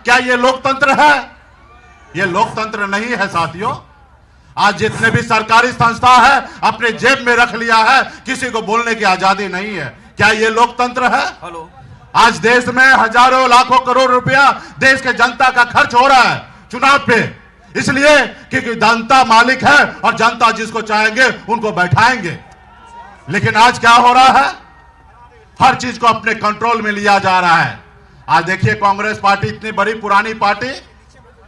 क्या ये लोकतंत्र है? ये लोकतंत्र नहीं है साथियों। आज जितने भी सरकारी संस्था है अपने जेब में रख लिया है, किसी को बोलने की आजादी नहीं है। क्या ये लोकतंत्र है? आज देश में हजारों लाखों करोड़ रुपया देश के जनता का खर्च हो रहा है चुनाव पे, इसलिए क्योंकि जनता मालिक है और जनता जिसको चाहेंगे उनको बैठाएंगे। लेकिन आज क्या हो रहा है? हर चीज को अपने कंट्रोल में लिया जा रहा है। आज देखिए कांग्रेस पार्टी इतनी बड़ी पुरानी पार्टी,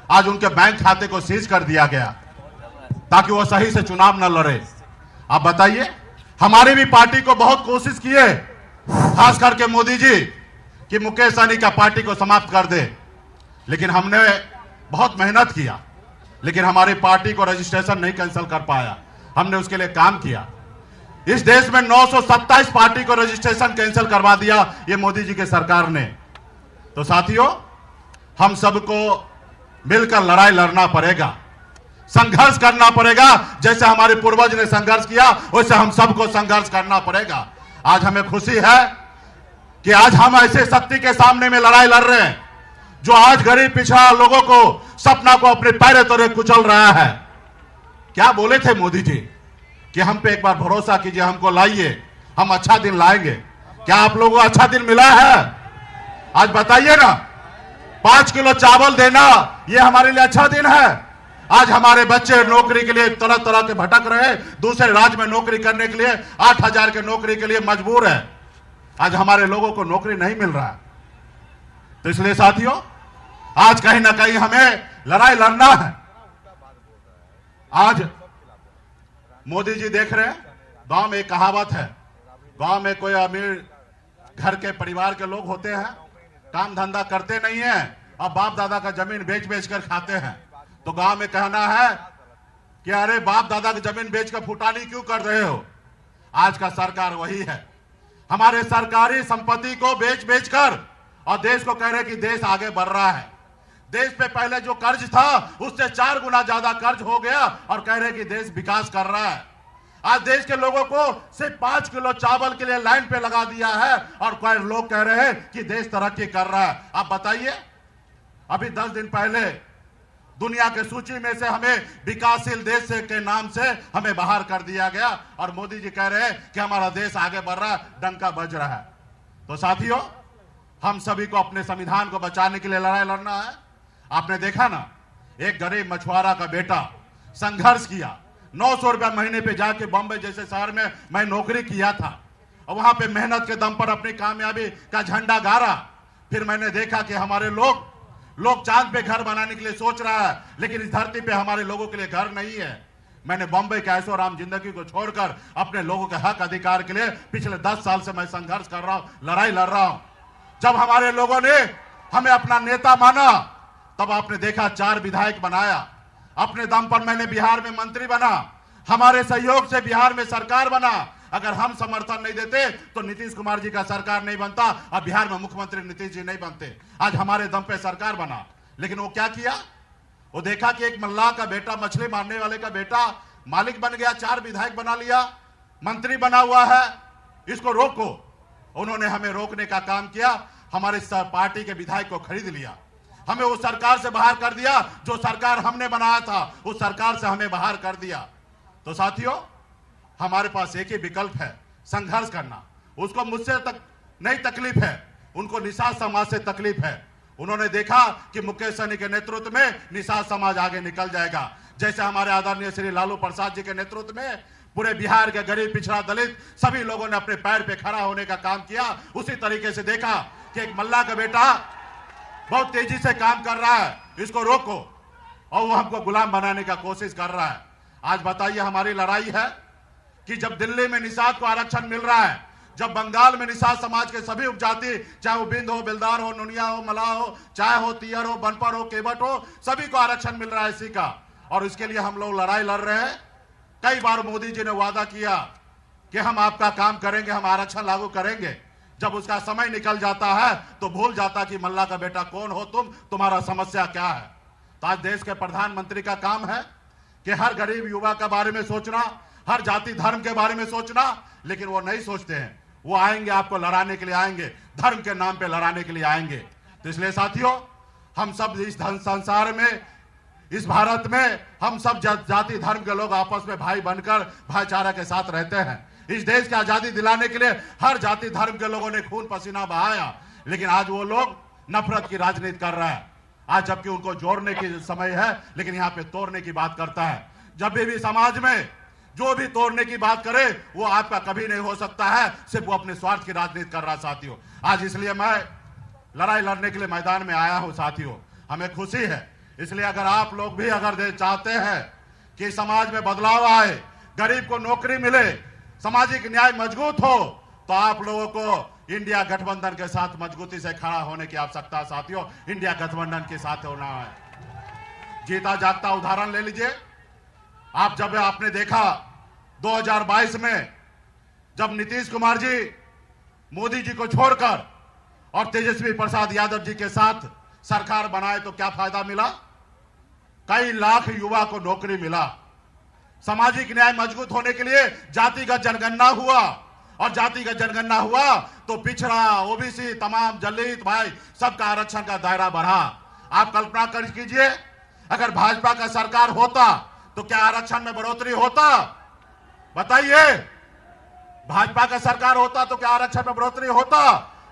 आज उनके बैंक खाते को सीज कर दिया गया ताकि वो सही से चुनाव न लड़े। आप बताइए, हमारी भी पार्टी को बहुत कोशिश की है, खास करके मोदी जी, कि मुकेश सहनी का पार्टी को समाप्त कर दे। लेकिन हमने बहुत मेहनत किया, लेकिन हमारी पार्टी को रजिस्ट्रेशन नहीं कैंसिल कर पाया। हमने उसके लिए काम किया। इस देश में 927 पार्टी को रजिस्ट्रेशन कैंसिल करवा दिया ये मोदी जी की सरकार ने। तो साथियों, हम सबको मिलकर लड़ाई लड़ना पड़ेगा, संघर्ष करना पड़ेगा। जैसे हमारे पूर्वज ने संघर्ष किया वैसे हम सबको संघर्ष करना पड़ेगा। आज हमें खुशी है कि आज हम ऐसे शक्ति के सामने में लड़ाई लड़ रहे हैं जो आज गरीब पिछड़ा लोगों को, सपना को अपने पैरों तले कुचल रहा है। क्या बोले थे मोदी जी कि हम पे एक बार भरोसा कीजिए, हमको लाइए, हम अच्छा दिन लाएंगे। क्या आप लोगों को अच्छा दिन मिला है? आज बताइए ना, 5 किलो चावल देना ये हमारे लिए अच्छा दिन है। आज हमारे बच्चे नौकरी के लिए तरह तरह के भटक रहे हैं, दूसरे राज्य में नौकरी करने के लिए 8,000 के नौकरी के लिए मजबूर है। आज हमारे लोगों को नौकरी नहीं मिल रहा है। तो इसलिए साथियों, आज कहीं ना कहीं हमें लड़ाई लड़ना है। आज मोदी जी देख रहे हैं, गांव में एक कहावत है, गांव में कोई अमीर घर के परिवार के लोग होते हैं, काम धंधा करते नहीं है और बाप दादा का जमीन बेच बेच कर खाते हैं। तो गांव में कहना है कि अरे बाप दादा की जमीन बेच कर फुटानी क्यों कर रहे हो? आज का सरकार वही है, हमारे सरकारी संपत्ति को बेच बेच कर और देश को कह रहे कि देश आगे बढ़ रहा है। देश पे पहले जो कर्ज था उससे 4 गुना ज्यादा कर्ज हो गया और कह रहे कि देश विकास कर रहा है। आज देश के लोगों को सिर्फ 5 किलो चावल के लिए लाइन पे लगा दिया है और कई लोग कह रहे हैं कि देश तरक्की कर रहा है। आप बताइए, अभी 10 दिन पहले दुनिया के सूची में से हमें विकासशील देश से के नाम से हमें बाहर कर दिया गया और मोदी जी कह रहे हैं कि हमारा देश आगे बढ़ रहा है, डंका बज रहा है। तो साथियों, हम सभी को अपने संविधान को बचाने के लिए लड़ाई लड़ना है। आपने देखा ना, एक गरीब मछुआरा का बेटा संघर्ष किया, 900 रुपया महीने पे जाके बॉम्बे जैसे शहर में मैं नौकरी किया था और वहां पे मेहनत के दम पर अपनी कामयाबी का झंडा गाड़ा। फिर मैंने देखा कि हमारे लोग चांद पे घर बनाने के लिए सोच रहा है, लेकिन इस धरती पे हमारे लोगों के लिए घर नहीं है। मैंने बॉम्बे के ऐशो आराम जिंदगी को छोड़कर अपने लोगों के हक अधिकार के लिए पिछले 10 साल से मैं संघर्ष कर रहा हूं, लड़ाई लड़ रहा हूं। जब हमारे लोगों ने हमें अपना नेता माना तब आपने देखा 4 विधायक बनाया, अपने दम पर मैंने बिहार में मंत्री बना, हमारे सहयोग से बिहार में सरकार बना। अगर हम समर्थन नहीं देते तो नीतीश कुमार जी का सरकार नहीं बनता और बिहार में मुख्यमंत्री नीतीश जी नहीं बनते। आज हमारे दम पे सरकार बना। लेकिन वो क्या किया? वो देखा कि एक मल्लाह का बेटा, मछली मारने वाले का बेटा मालिक बन गया, 4 विधायक बना लिया, मंत्री बना हुआ है, इसको रोको। उन्होंने हमें रोकने का काम किया, हमारे पार्टी के विधायक को खरीद लिया, हमें उस सरकार से बाहर कर दिया। जो सरकार हमने बनाया था उस सरकार से हमें बाहर कर दिया। तो साथियों, हमारे पास एक ही विकल्प है, संघर्ष करना। उसको मुझसे नहीं तकलीफ है, उनको निषाद समाज से तकलीफ है। उन्होंने देखा कि मुकेश सहनी के नेतृत्व में निषाद समाज आगे निकल जाएगा। जैसे हमारे आदरणीय श्री लालू प्रसाद जी के नेतृत्व में पूरे बिहार के गरीब, पिछड़ा, दलित सभी लोगों ने अपने पैर पे खड़ा होने का काम किया। उसी तरीके से देखा कि एक मल्लाह का बेटा बहुत तेजी से काम कर रहा है, इसको रोको, और वो हमको गुलाम बनाने का कोशिश कर रहा है। आज बताइए, हमारी लड़ाई है कि जब दिल्ली में निषाद को आरक्षण मिल रहा है, जब बंगाल में निषाद समाज के सभी उपजाति, चाहे वो बिंद हो, बिलदार हो, नुनिया हो, मलाह हो, चाहे हो तियर हो, बनपर हो, केवट हो, सभी को आरक्षण मिल रहा है इसी का। और इसके लिए हम लोग लड़ाई लड़ रहे हैं। कई बार मोदी जी ने वादा किया कि हम आपका काम करेंगे, हम आरक्षण लागू करेंगे। जब उसका समय निकल जाता है तो भूल जाता कि मल्लाह का बेटा कौन हो तुम, तुम्हारा समस्या क्या है। तो आज देश के प्रधानमंत्री का काम है कि हर गरीब युवा के बारे में सोचना, हर जाति धर्म के बारे में सोचना, लेकिन वो नहीं सोचते हैं। वो आएंगे आपको लड़ाने के लिए आएंगे, धर्म के नाम पे लड़ाने के लिए आएंगे। तो इसलिए साथियों, हम सब इस संसार में, इस भारत में हम सब जाति धर्म के लोग आपस में भाई बनकर भाईचारा के साथ रहते हैं। इस देश की आजादी दिलाने के लिए हर जाति धर्म के लोगों ने खून पसीना बहाया, लेकिन आज वो लोग नफरत की राजनीति कर रहे हैं। आज जबकि उनको जोड़ने की समय है, लेकिन यहाँ पे तोड़ने की बात करता है। जब भी समाज में जो भी तोड़ने की बात करे वो आपका कभी नहीं हो सकता है, सिर्फ वो अपने स्वार्थ की राजनीति कर रहा है साथियों। आज इसलिए मैं लड़ाई लड़ने के लिए मैदान में आया हूं साथियों। हमें खुशी है, इसलिए अगर आप लोग भी अगर चाहते हैं कि समाज में बदलाव आए, गरीब को नौकरी मिले, सामाजिक न्याय मजबूत हो, तो आप लोगों को इंडिया गठबंधन के साथ मजबूती से खड़ा होने की आवश्यकता है साथियों। इंडिया गठबंधन के साथ होना है। जीता जागता उदाहरण ले लीजिए। आप जब आपने देखा 2022 में जब नीतीश कुमार जी मोदी जी को छोड़कर और तेजस्वी प्रसाद यादव जी के साथ सरकार बनाए तो क्या फायदा मिला? कई लाख युवा को नौकरी मिला। सामाजिक न्याय मजबूत होने के लिए जातिगत जनगणना हुआ, और जातिगत जनगणना हुआ तो पिछड़ा, ओबीसी, तमाम दलित भाई सबका आरक्षण का दायरा बढ़ा। आप कल्पना कर कीजिए, अगर भाजपा का सरकार होता तो क्या आरक्षण में बढ़ोतरी होता? बताइए। भाजपा का सरकार होता तो क्या आरक्षण में बढ़ोतरी होता?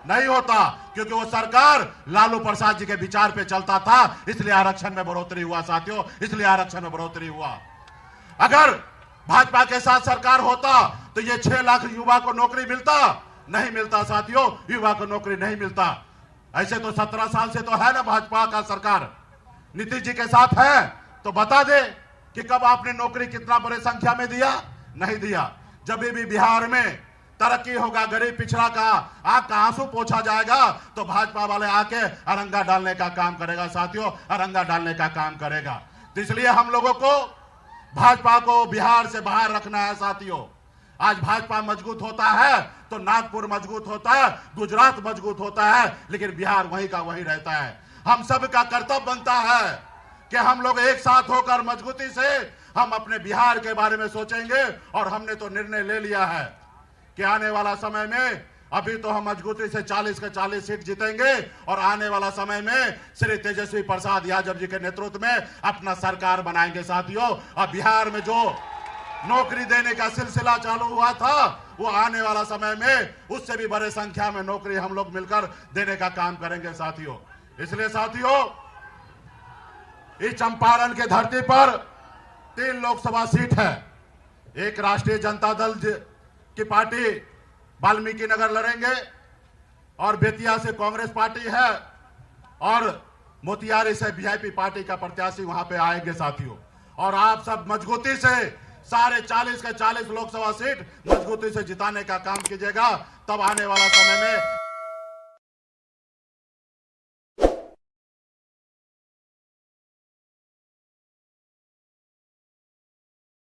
नहीं होता, क्योंकि वो सरकार लालू प्रसाद जी के विचार पे चलता था, इसलिए आरक्षण में बढ़ोतरी हुआ साथियों, इसलिए आरक्षण में बढ़ोतरी हुआ। अगर भाजपा के साथ सरकार होता तो ये 6 लाख युवा को नौकरी मिलता? नहीं मिलता साथियों, युवा को नौकरी नहीं मिलता। ऐसे तो 17 साल से तो है ना भाजपा का सरकार, नीतीश जी के साथ है, तो बता दे कि कब आपने नौकरी कितना बड़े संख्या में दिया? नहीं दिया। जब भी बिहार में तरक्की होगा, गरीब पिछड़ा का आंख का आंसू पोंछा जाएगा, तो भाजपा वाले आके अरंगा डालने का काम करेगा साथियों, अरंगा डालने का काम करेगा। तो इसलिए हम लोगों को भाजपा को बिहार से बाहर रखना है साथियों। आज भाजपा मजबूत होता है तो नागपुर मजबूत होता है, गुजरात मजबूत होता है, लेकिन बिहार वहीं का वहीं रहता है। हम सब का कर्तव्य बनता है कि हम लोग एक साथ होकर मजबूती से हम अपने बिहार के बारे में सोचेंगे। और हमने तो निर्णय ले लिया है कि आने वाला समय में, अभी तो हम मजबूती से 40 के 40 सीट जीतेंगे, और आने वाला समय में श्री तेजस्वी प्रसाद यादव जी के नेतृत्व में अपना सरकार बनाएंगे साथियों। और बिहार में जो नौकरी देने का सिलसिला चालू हुआ था, वो आने वाला समय में उससे भी बड़े संख्या में नौकरी हम लोग मिलकर देने का काम करेंगे साथियों। इसलिए साथियों, इस चंपारण के धरती पर 3 लोकसभा सीट है। एक राष्ट्रीय जनता दल की पार्टी वाल्मीकि नगर लड़ेंगे, और बेतिया से कांग्रेस पार्टी है, और मोतिहारी से वीआईपी पार्टी का प्रत्याशी वहां पे आएंगे साथियों। और आप सब मजबूती से सारे 40 के 40 लोकसभा सीट मजबूती से जिताने का काम कीजिएगा, तब आने वाला समय में